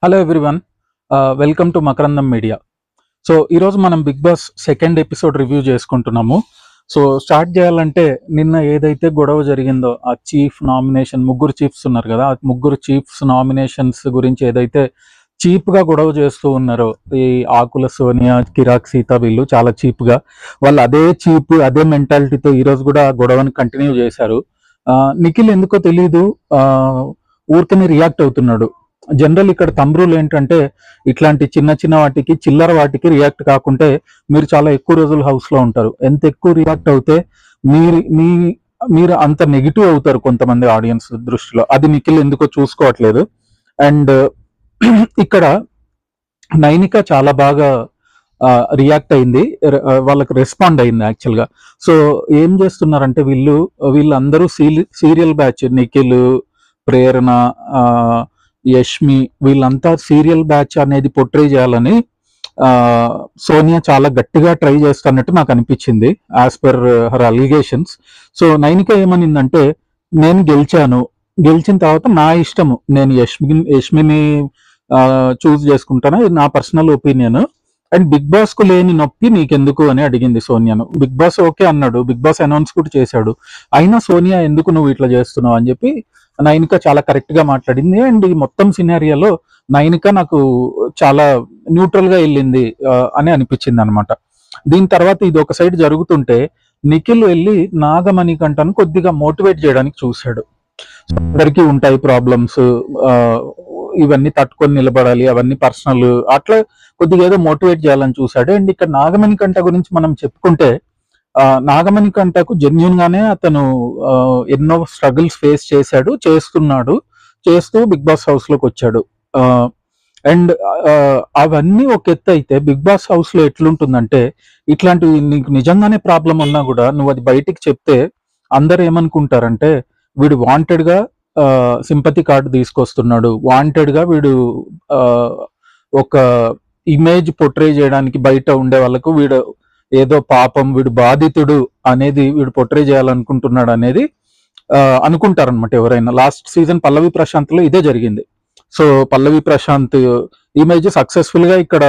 Hello everyone, welcome to Makarandam media. So ఈరోజు మనం big boss second episode review చేసుకుంటున్నాము. So start చేయాలంటే నిన్న ఏదైతే గొడవ జరిగిందో ఆ చీఫ్ నామినేషన్, ముగ్గురు చీఫ్స్ ఉన్నారు కదా, ఆ ముగ్గురు చీఫ్స్ నామినేషన్స్ గురించి ఏదైతే చీప్గా గొడవ చేస్తూ ఉన్నారో ఈ ఆకుల సోనియా, కిరాక్ సీత, వీళ్ళు చాలా చీప్గా వాళ్ళు అదే అదే మెంటాలిటీతో ఈరోజు కూడా ఆ గొడవని కంటిన్యూ చేశారు. నిఖిల్ ఎందుకో తెలీదు, ఊరికనే రియాక్ట్ అవుతున్నాడు. జనరల్ ఇక్కడ తమ్రులు ఏంటంటే ఇట్లాంటి చిన్న చిన్న వాటికి, చిల్లర వాటికి రియాక్ట్ కాకుంటే మీరు చాలా ఎక్కువ రోజులు హౌస్ లో ఉంటారు. ఎంత ఎక్కువ రియాక్ట్ అవుతే మీరు మీ మీరు అంత నెగిటివ్ అవుతారు కొంతమంది ఆడియన్స్ దృష్టిలో. అది నిఖిల్ ఎందుకో చూసుకోవట్లేదు. అండ్ ఇక్కడ నైనిక చాలా బాగా రియాక్ట్ అయింది, వాళ్ళకి రెస్పాండ్ అయింది యాక్చువల్గా. సో ఏం చేస్తున్నారంటే వీళ్ళందరూ సీరియల్ బ్యాచ్, నిఖిల్, ప్రేరణ, ఆ, యష్మి, వీళ్ళంతా సీరియల్ బ్యాచ్ అనేది పోర్ట్రే చేయాలని ఆ, సోనియా చాలా గట్టిగా ట్రై చేస్తున్నట్టు నాకు అనిపించింది as per her allegations. So Nainika ఏమనిందంటే, నేను గెలిచిన తర్వాత నా ఇష్టము, నేను యష్మిని చూస్ చేసుకుంటాను, ఇది నా personal opinion. And big boss కు లేని నొప్పి నీకెందుకు అని అడిగింది సోనియాను. బిగ్ బాస్ ఓకే అన్నాడు, బిగ్ బాస్ అనౌన్స్ కూడా చేశాడు. అయినా సోనియా ఎందుకు నువ్వు ఇట్లా చేస్తున్నావు అని చెప్పి నైనిక చాలా కరెక్ట్ గా మాట్లాడింది. అండ్ ఈ మొత్తం సినారియాలో నైనిక నాకు చాలా న్యూట్రల్ గా వెళ్ళింది అని అనిపించింది అనమాట. దీని తర్వాత ఇది ఒక సైడ్ జరుగుతుంటే నిఖిల్ వెళ్ళి నాగమణి కంటను కొద్దిగా మోటివేట్ చేయడానికి చూశాడు. అందరికీ ఉంటాయి ప్రాబ్లమ్స్, ఇవన్నీ తట్టుకొని నిలబడాలి, అవన్నీ పర్సనల్, అట్లా కొద్దిగా ఏదో మోటివేట్ చేయాలని చూశాడు. అండ్ ఇక్కడ నాగమణి కంట గురించి మనం చెప్పుకుంటే నాగమణి కంటకు జెన్యున్ గానే అతను ఎన్నో స్ట్రగుల్స్ ఫేస్ చేస్తూ బిగ్ బాస్ హౌస్ లోకి వచ్చాడు. అండ్ అవన్నీ ఒక ఎత్తు అయితే బిగ్ బాస్ హౌస్ లో ఎట్లుంటుందంటే, ఇట్లాంటివి నీకు నిజంగానే ప్రాబ్లం ఉన్నా కూడా నువ్వు అది బయటికి చెప్తే అందరు ఏమనుకుంటారంటే, వీడు వాంటెడ్ గా సింపతి కార్డు తీసుకొస్తున్నాడు, వాంటెడ్ గా వీడు ఒక ఇమేజ్ పోర్ట్రే చేయడానికి బయట ఉండే వాళ్ళకు వీడు ఏదో పాపం, వీడు బాధితుడు అనేది, వీడు పోర్ట్రే చేయాలనుకుంటున్నాడు అనేది అనుకుంటారనమాట ఎవరైనా. లాస్ట్ సీజన్ పల్లవి ప్రశాంత్ లో ఇదే జరిగింది. సో పల్లవి ప్రశాంత్ ఇమేజ్ సక్సెస్ఫుల్ గా ఇక్కడ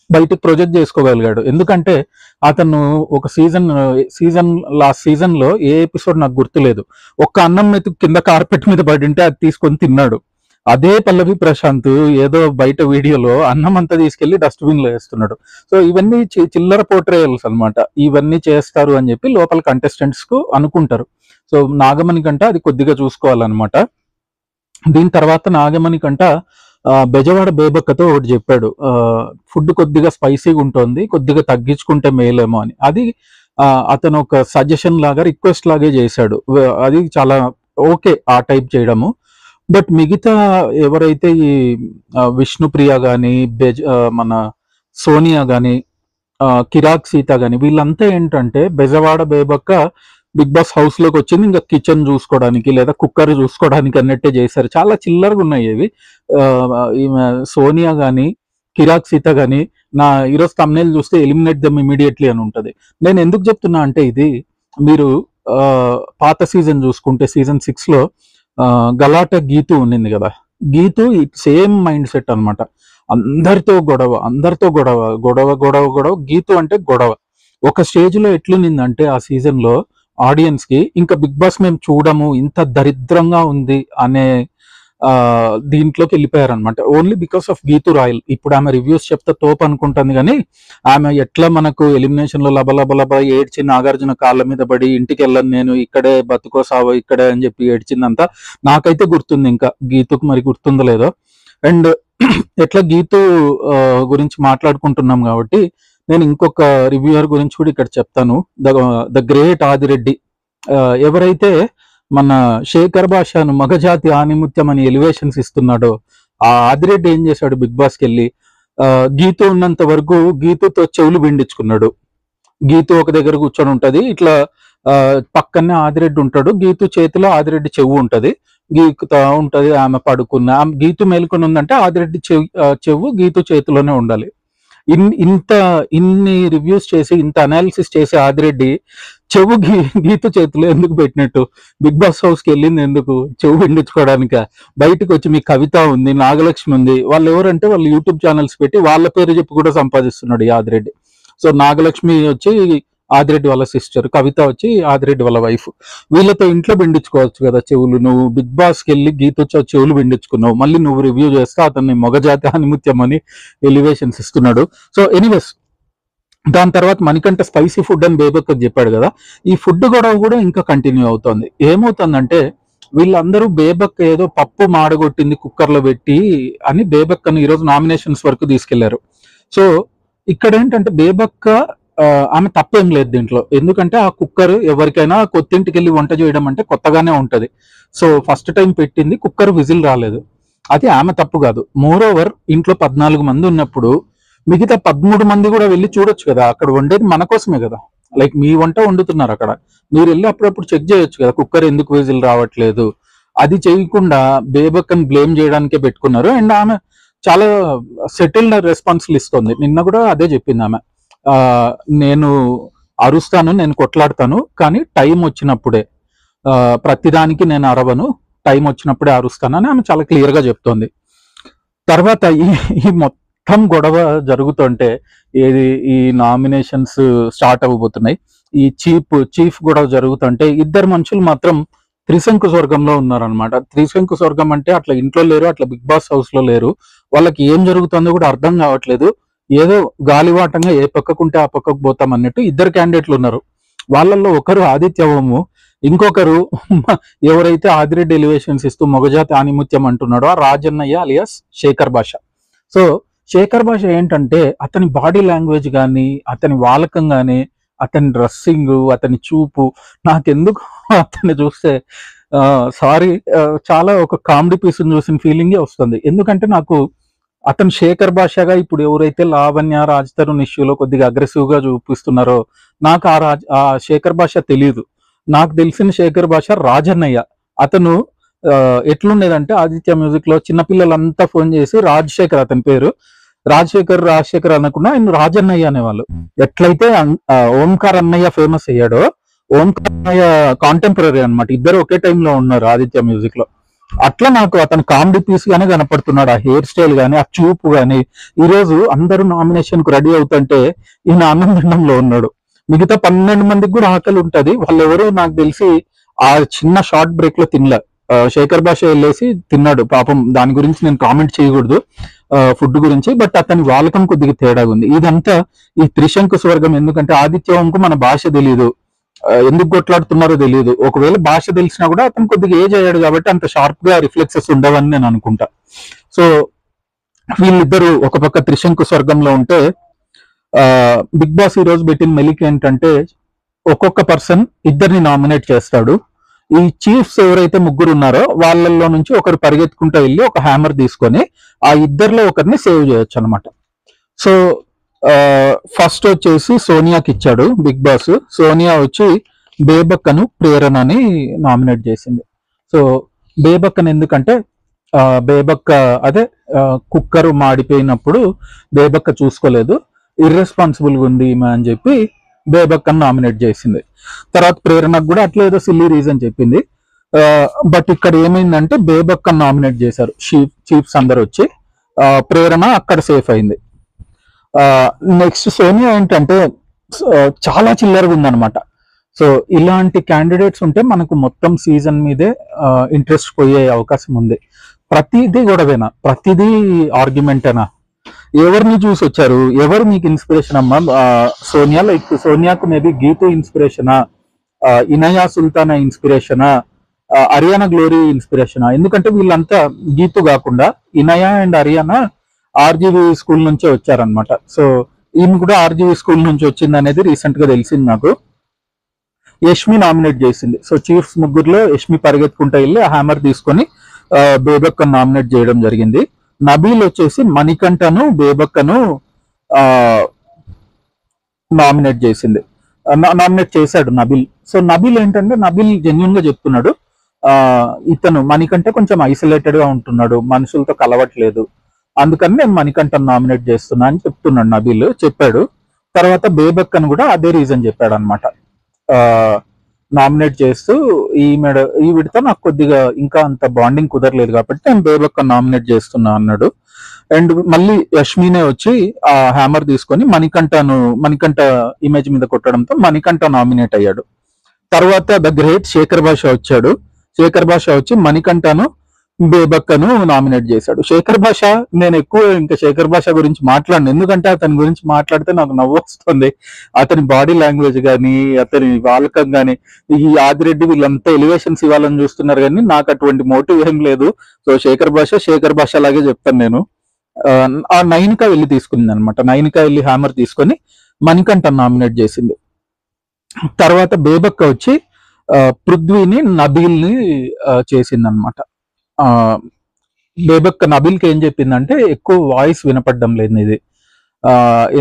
బయటకు ప్రొజెక్ట్ చేసుకోగలిగాడు. ఎందుకంటే అతను ఒక లాస్ట్ సీజన్ లో ఏ ఎపిసోడ్ నాకు గుర్తులేదు, ఒక్క అన్నం మెతుకు కింద కార్పెట్ మీద పడి ఉంటే అది తీసుకొని తిన్నాడు. అదే పల్లవి ప్రశాంత్ ఏదో బయట వీడియోలో అన్నం అంతా తీసుకెళ్లి డస్ట్బిన్ లో వేస్తున్నాడు. సో ఇవన్నీ చిల్లర పోర్ట్రేయల్స్ అనమాట. ఇవన్నీ చేస్తారు అని చెప్పి లోపల కంటెస్టెంట్స్ కు అనుకుంటారు. సో నాగమణి కంట అది కొద్దిగా చూసుకోవాలన్నమాట. దీని తర్వాత నాగమణి కంట బెజవాడ బేబక్కతో ఒకటి చెప్పాడు, ఫుడ్ కొద్దిగా స్పైసీగా ఉంటుంది, కొద్దిగా తగ్గించుకుంటే మేలేమో అని. అది అతను ఒక సజెషన్ లాగా, రిక్వెస్ట్ లాగే చేశాడు. అది చాలా ఓకే ఆ టైప్ చేయడము. బట్ మిగతా ఎవరైతే ఈ విష్ణుప్రియ కానీ, మన సోనియా కానీ, కిరాక్ సీత కానీ, వీళ్ళంతా ఏంటంటే బెజవాడ బేబక్క బిగ్ బాస్ హౌస్ లోకి వచ్చింది ఇంకా కిచెన్ చూసుకోవడానికి లేదా కుక్కర్ చూసుకోవడానికి అన్నట్టే చేశారు. చాలా చిల్లరగా ఉన్నాయి ఇవి. సోనియా గానీ, కిరాక్ సీత గానీ, నా ఈరోజు తమ్నేల్ చూస్తే ఎలిమినేట్ దమ్ ఇమీడియట్లీ అని ఉంటది. నేను ఎందుకు చెప్తున్నా అంటే, ఇది మీరు పాత సీజన్ చూసుకుంటే సీజన్ 6 లో గలాట గీతు ఉండింది కదా, గీతు సేమ్ మైండ్ సెట్ అనమాట. అందరితో గొడవ. గీతు అంటే గొడవ. ఒక స్టేజ్ లో ఎట్లుండిందంటే ఆ సీజన్ లో ఆడియన్స్ కి ఇంకా బిగ్ బాస్ మేము చూడము, ఇంత దరిద్రంగా ఉంది అనే దీంట్లోకి వెళ్ళిపోయారనమాట, only because of Geetu Royal. ఇప్పుడు ఆమె రివ్యూస్ చెప్తే తోపు అనుకుంటుంది, కానీ ఆమె ఎట్లా మనకు ఎలిమినేషన్ లో లబ ఏడ్చి నాగార్జున కాళ్ళ మీద పడి ఇంటికి వెళ్ళను నేను, ఇక్కడే బతుకో సావో ఇక్కడే అని చెప్పి ఏడ్చిందంతా నాకైతే గుర్తుంది. ఇంకా గీతుకు మరి గుర్తుందో లేదో. అండ్ ఎట్లా గీతు గురించి మాట్లాడుకుంటున్నాం కాబట్టి నేను ఇంకొక రివ్యూయర్ గురించి కూడా ఇక్కడ చెప్తాను, ద గ్రేట్ ఆదిరెడ్డి. ఎవరైతే మన శేఖర్ భాషను మగజాతి ఆనిముత్యం అని ఎలివేషన్స్ ఇస్తున్నాడో ఆ ఆదిరెడ్డి ఏం చేశాడు, బిగ్ బాస్కి వెళ్ళి గీతు ఉన్నంత వరకు గీతుతో చెవులు పిండించుకున్నాడు. గీతు ఒక దగ్గర కూర్చొని ఉంటది, ఇట్లా పక్కనే ఆదిరెడ్డి ఉంటాడు, గీతు చేతిలో ఆదిరెడ్డి చెవు ఉంటది, గీకుతా ఉంటది. ఆమె పడుకున్న, గీతు మేలుకొని ఉందంటే ఆదిరెడ్డి చెవు గీతు చేతిలోనే ఉండాలి. ఇంత ఇన్ని రివ్యూస్ చేసి ఇంత అనాలిసిస్ చేసి ఆదిరెడ్డి చెవు గీత చేతిలో ఎందుకు పెట్టినట్టు? బిగ్ బాస్ హౌస్ కి వెళ్ళింది ఎందుకు? చెవు పిండించుకోవడానిక? బయటకు వచ్చి మీ కవిత ఉంది, నాగలక్ష్మి ఉంది, వాళ్ళు ఎవరంటే వాళ్ళు యూట్యూబ్ ఛానల్స్ పెట్టి వాళ్ళ పేరు చెప్పి కూడా సంపాదిస్తున్నాడు ఈ ఆదిరెడ్డి. సో నాగలక్ష్మి వచ్చి ఆదిరెడ్డి వాళ్ళ సిస్టర్, కవిత వచ్చి ఆదిరెడ్డి వాళ్ళ వైఫ్. వీళ్ళతో ఇంట్లో పిండించుకోవచ్చు కదా చెవులు. నువ్వు బిగ్ బాస్ కి వెళ్ళి గీత వచ్చి చెవులు పిండించుకున్నావు, మళ్ళీ నువ్వు రివ్యూ చేస్తే అతన్ని మొగజాతి ఆనిముత్యం అని ఎలివేషన్స్ ఇస్తున్నాడు. సో ఎనీవేస్, దాని తర్వాత మనకంటే స్పైసీ ఫుడ్ అని బేబక్ చెప్పాడు కదా, ఈ ఫుడ్ గొడవ కూడా ఇంకా కంటిన్యూ అవుతుంది. ఏమవుతుందంటే వీళ్ళందరూ బేబక్ ఏదో పప్పు మాడగొట్టింది కుక్కర్లో పెట్టి అని బేబక్ అని ఈరోజు నామినేషన్స్ వరకు తీసుకెళ్లారు. సో ఇక్కడ ఏంటంటే బేబక్క ఆమె తప్పేం లేదు దీంట్లో. ఎందుకంటే ఆ కుక్కర్ ఎవరికైనా కొత్తింటికి వెళ్ళి వంట చేయడం అంటే కొత్తగానే ఉంటది. సో ఫస్ట్ టైం పెట్టింది కుక్కర్, విజిల్ రాలేదు, అది ఆమె తప్పు కాదు. మోర్ ఓవర్ ఇంట్లో 14 మంది ఉన్నప్పుడు మిగతా 13 మంది కూడా వెళ్ళి చూడొచ్చు కదా, అక్కడ వండేది మన కోసమే కదా. లైక్ మీ వంట వండుతున్నారు అక్కడ, మీరు వెళ్ళి అప్పుడప్పుడు చెక్ చేయొచ్చు కదా కుక్కర్ ఎందుకు విజిల్ రావట్లేదు. అది చేయకుండా బేబక్కని బ్లేమ్ చేయడానికే పెట్టుకున్నారు. అండ్ ఆమె చాలా సెటిల్డ్ రెస్పాన్స్లు ఇస్తుంది. నిన్న కూడా అదే చెప్పింది ఆమె, నేను అరుస్తాను, నేను కొట్లాడతాను, కానీ టైం వచ్చినప్పుడే, ప్రతిదానికి నేను అరవను, టైం వచ్చినప్పుడే అరుస్తాను అని ఆమె చాలా క్లియర్ గా చెప్తోంది. తర్వాత ఈ మొత్తం గొడవ జరుగుతుంటే ఏది ఈ నామినేషన్స్ స్టార్ట్ అవ్వబోతున్నాయి, ఈ చీఫ్ గొడవ జరుగుతుంటే ఇద్దరు మనుషులు మాత్రం త్రిశంకు స్వర్గంలో ఉన్నారనమాట. త్రిశంకు స్వర్గం అంటే అట్లా ఇంట్లో లేరు, అట్లా బిగ్ బాస్ హౌస్ లో లేరు. వాళ్ళకి ఏం జరుగుతుందో కూడా అర్థం కావట్లేదు. ఏదో గాలివాటంగా ఏ పక్కకుంటే ఆ పక్కకు పోతాం అన్నట్టు ఇద్దరు క్యాండిడేట్లు ఉన్నారు. వాళ్ళల్లో ఒకరు ఆదిత్యవము, ఇంకొకరు ఎవరైతే ఆదిరెడ్డి ఎలివేషన్స్ ఇస్తూ మొగజాతి ఆనిముత్యం అంటున్నాడో ఆ రాజన్నయ్య అలియాస్ శేఖర్ భాష. సో శేఖర్ భాష ఏంటంటే అతని బాడీ లాంగ్వేజ్ కానీ, అతని వాలకం కానీ, అతని డ్రెస్సింగ్, అతని చూపు, నాకెందుకు అతన్ని చూస్తే సారీ చాలా ఒక కామెడీ పీస్ చూసిన ఫీలింగే వస్తుంది. ఎందుకంటే నాకు అతను శేఖర్ భాషగా ఇప్పుడు ఎవరైతే లావణ్య రాజ్ తరుణ్ ఇష్యూలో కొద్దిగా అగ్రెసివ్ గా చూపిస్తున్నారో నాకు ఆ శేఖర్ భాష తెలియదు. నాకు తెలిసిన శేఖర్ భాష రాజన్నయ్య. అతను ఎట్లుండేదంటే ఆదిత్య మ్యూజిక్ లో చిన్నపిల్లలంతా ఫోన్ చేసి రాజశేఖర్, అతని పేరు రాజశేఖర్ అనకుండా ఆయన రాజన్నయ్య అనేవాళ్ళు. ఎట్లయితే ఓంకార్ అన్నయ్య ఫేమస్ అయ్యాడో, ఓంకార్ అన్నయ్య కాంటెంపరీ అనమాట, ఇద్దరు ఒకే టైంలో ఉన్నారు ఆదిత్య మ్యూజిక్ లో. అట్లా నాకు అతను కామెడీ పీస్ గానే కనపడుతున్నాడు. ఆ హెయిర్ స్టైల్ గానీ, ఆ చూపు గానీ. ఈ రోజు అందరూ నామినేషన్ కు రెడీ అవుతుంటే ఈయన ఆనందంలో ఉన్నాడు. మిగతా 12 మందికి కూడా ఆకలి ఉంటది. వాళ్ళెవరో నాకు తెలిసి ఆ చిన్న షార్ట్ బ్రేక్ లో తినలే. శేఖర్ భాష వెళ్ళేసి తిన్నాడు పాపం. దాని గురించి నేను కామెంట్ చేయకూడదు ఫుడ్ గురించి, బట్ అతని వాలకం కొద్దిగా తేడాగా ఉంది. ఇదంతా ఈ త్రిశంకు స్వర్గం. ఎందుకంటే ఆదిత్యవంకు మన భాష తెలియదు, ఎందుకు కొట్లాడుతున్నారో తెలియదు. ఒకవేళ భాష తెలిసినా కూడా అతను కొద్దిగా ఏజ్ అయ్యాడు కాబట్టి అంత షార్ప్ గా రిఫ్లెక్సెస్ ఉండవని నేను అనుకుంటా. సో వీళ్ళిద్దరూ ఒక పక్క త్రిశంకు స్వర్గంలో ఉంటే బిగ్ బాస్ ఈ రోజు పెట్టిన మెలిక్ ఏంటంటే ఒక్కొక్క పర్సన్ ఇద్దరిని నామినేట్ చేస్తాడు. ఈ చీఫ్స్ ఎవరైతే ముగ్గురు ఉన్నారో వాళ్ళల్లో నుంచి ఒకరు పరిగెత్తుకుంటూ వెళ్ళి ఒక హ్యామర్ తీసుకొని ఆ ఇద్దరిలో ఒకరిని సేవ్ చేయొచ్చు అనమాట. సో ఫస్ట్ వచ్చేసి సోనియాకి ఇచ్చాడు బిగ్ బాస్. సోనియా వచ్చి బేబక్కను ప్రేరణని నామినేట్ చేసింది. సో బేబక్కను ఎందుకంటే బేబక్క అదే కుక్కరు మాడిపోయినప్పుడు బేబక్క చూసుకోలేదు, ఇర్రెస్పాన్సిబుల్ గా ఉంది ఈమె అని చెప్పి బేబక్కను నామినేట్ చేసింది. తర్వాత ప్రేరణకు కూడా అట్లా ఏదో సిల్లీ రీజన్ చెప్పింది. బట్ ఇక్కడ ఏమైందంటే బేబక్కను నామినేట్ చేశారు చీఫ్స్ అందరు వచ్చి, ప్రేరణ అక్కడ సేఫ్ అయింది. నెక్స్ట్ సోనియా ఏంటంటే చాలా చిల్లరగా ఉందన్నమాట. సో ఇలాంటి క్యాండిడేట్స్ ఉంటే మనకు మొత్తం సీజన్ మీదే ఇంట్రెస్ట్ పోయే అవకాశం ఉంది. ప్రతిదీ గొడవేనా, ప్రతిదీ ఆర్గ్యుమెంటేనా, ఎవరిని చూసి వచ్చారు, ఎవరు మీకు ఇన్స్పిరేషన్ అమ్మా? సోనియా, లైక్ సోనియాకు మేబీ గీతు ఇన్స్పిరేషనా, ఇనయా సుల్తానా ఇన్స్పిరేషనా, అరియానా గ్లోరీ ఇన్స్పిరేషనా? ఎందుకంటే వీళ్ళంతా గీతు కాకుండా Inaya and Ariyana RGV school నుంచే వచ్చారనమాట. సో ఈమె కూడా ఆర్జీవి స్కూల్ నుంచి వచ్చింది అనేది రీసెంట్ గా తెలిసింది నాకు. యష్మి నామినేట్ చేసింది. సో చీఫ్స్ ముగ్గురులో యష్మి పరిగెత్తుకుంటూ వెళ్ళి ఆ హ్యామర్ తీసుకొని బేబక్కను నామినేట్ చేయడం జరిగింది. నబీల్ వచ్చేసి మణికంఠను బేబక్కను నామినేట్ చేశాడు నబీల్. సో నబీల్ ఏంటంటే నబీల్ జెన్యున్ గా చెప్తున్నాడు, ఇతను మణికంఠ కొంచెం ఐసోలేటెడ్ గా ఉంటున్నాడు, మనుషులతో కలవట్లేదు, అందుకని నేను మణికంఠన్ నామినేట్ చేస్తున్నా అని చెప్తున్నాడు నబీల్, చెప్పాడు. తర్వాత బేబక్ అని కూడా అదే రీజన్ చెప్పాడు అనమాట. నామినేట్ చేస్తూ ఈవిడితో నాకు కొద్దిగా ఇంకా అంత బాండింగ్ కుదరలేదు కాబట్టి నేను బేబక్ నామినేట్ చేస్తున్నా అన్నాడు. అండ్ మళ్ళీ యష్మినే వచ్చి ఆ హ్యామర్ తీసుకొని మణికంఠ ఇమేజ్ మీద కొట్టడంతో మణికంఠ నామినేట్ అయ్యాడు. తర్వాత ద గ్రేట్ శేఖర్ భాష వచ్చాడు. శేఖర్ భాష వచ్చి మణికంఠను బేబక్కను నామినేట్ చేశాడు. శేఖర్ భాష, నేను ఎక్కువ ఇంకా శేఖర్ భాష గురించి మాట్లాడను, ఎందుకంటే అతని గురించి మాట్లాడితే నాకు నవ్వు వస్తుంది. అతని బాడీ లాంగ్వేజ్ కానీ, అతని వాలకం కానీ, ఈ ఆదిరెడ్డి వీళ్ళంతా ఎలివేషన్స్ ఇవ్వాలని చూస్తున్నారు కానీ నాకు అటువంటి మోటివ్ ఏం లేదు. సో శేఖర్ భాష లాగే చెప్తాను నేను. ఆ నైనిక వెళ్ళి తీసుకుంది అనమాట. నైనిక వెళ్ళి హ్యామర్ తీసుకొని మణికంఠ నామినేట్ చేసింది. తర్వాత బేబక్క వచ్చి పృథ్వీని నబీల్ని చేసింది అనమాట. బేబక్క నబీల్కి ఏం చెప్పిందంటే ఎక్కువ వాయిస్ వినపడడం లేదు, ఇది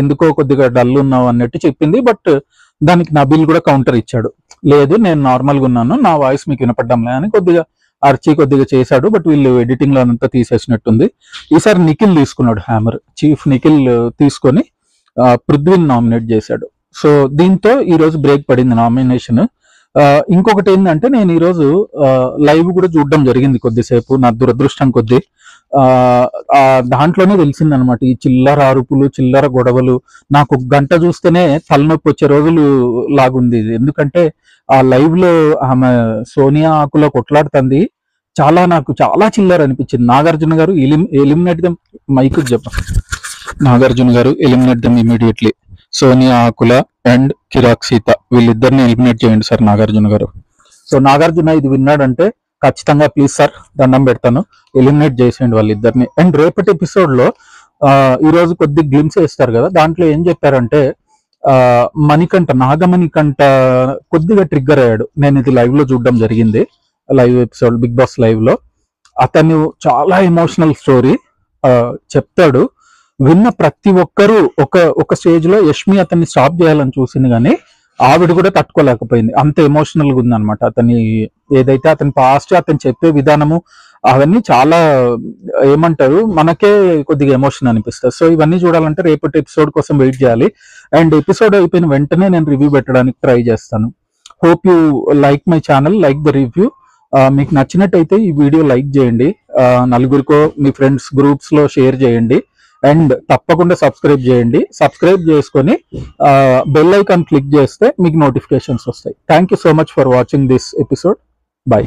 ఎందుకో కొద్దిగా డల్ ఉన్నావు అన్నట్టు చెప్పింది. బట్ దానికి నబీల్ కూడా కౌంటర్ ఇచ్చాడు, లేదు నేను నార్మల్గా ఉన్నాను, నా వాయిస్ మీకు వినపడడం లేదు అని కొద్దిగా కొద్దిగా చేశాడు. బట్ వీళ్ళు ఎడిటింగ్ లో అంతా తీసేసినట్టుంది. ఈసారి నిఖిల్ తీసుకున్నాడు హ్యామర్, చీఫ్ నిఖిల్ తీసుకొని పృథ్వీని నామినేట్ చేశాడు. సో దీంతో ఈ రోజు బ్రేక్ పడింది నామినేషన్. ఇంకొకటి ఏంటంటే నేను ఈరోజు లైవ్ కూడా చూడడం జరిగింది కొద్దిసేపు, నా దురదృష్టం కొద్ది. దాంట్లోనే తెలిసిందనమాట ఈ చిల్లర అరుపులు, చిల్లర గొడవలు. నాకు ఒక గంట చూస్తేనే తలనొప్పి వచ్చే రోజులు లాగుంది ఇది. ఎందుకంటే ఆ లైవ్ లో ఆమె సోనియా ఆకులో కొట్లాడుతుంది, నాకు చాలా చిల్లర అనిపించింది. Nagarjuna garu eliminate them, mic చెప్ప, Nagarjuna garu eliminate them immediately. Sonia Akula and Kiraak Seetha వీళ్ళిద్దరిని ఎలిమినేట్ చేయండి సార్ నాగార్జున గారు. సో నాగార్జున ఇది విన్నాడంటే ఖచ్చితంగా ప్లీజ్ సార్ దండం పెడతాను, ఎలిమినేట్ చేసేయండి వాళ్ళిద్దరిని. అండ్ రేపటి ఎపిసోడ్ లో ఈ రోజు కొద్ది గ్లిమ్స్ వేస్తారు కదా, దాంట్లో ఏం చెప్పారంటే నాగమణికంఠ కొద్దిగా ట్రిగ్గర్ అయ్యాడు. నేను ఇది లైవ్ లో చూడడం జరిగింది, live episode big boss live లో. అతను చాలా ఎమోషనల్ స్టోరీ చెప్తాడు. విన్న ప్రతి ఒక్కరూ ఒక స్టేజ్ లో యష్మి అతన్ని స్టాప్ చేయాలని చూసింది కానీ ఆవిడ కూడా తట్టుకోలేకపోయింది, అంత ఎమోషనల్ గా ఉంది అనమాట. ఏదైతే అతని పాస్ట్, అతను చెప్పే విధానము అవన్నీ చాలా ఏమంటారు మనకే కొద్దిగా ఎమోషన్ అనిపిస్తుంది. సో ఇవన్నీ చూడాలంటే రేపటి ఎపిసోడ్ కోసం వెయిట్ చేయాలి. అండ్ ఎపిసోడ్ అయిపోయిన వెంటనే నేను రివ్యూ పెట్టడానికి ట్రై చేస్తాను. Hope you like my channel, like the review. మీకు నచ్చినట్టయితే ఈ వీడియో లైక్ చేయండి, నలుగురికో మీ ఫ్రెండ్స్ గ్రూప్స్ లో షేర్ చేయండి. అండ్ తప్పకుండా సబ్స్క్రైబ్ చేయండి. సబ్స్క్రైబ్ చేసుకొని బెల్ ఐకాన్ క్లిక్ చేస్తే మీకు నోటిఫికేషన్స్ వస్తాయి. Thank you so much for watching this episode. By.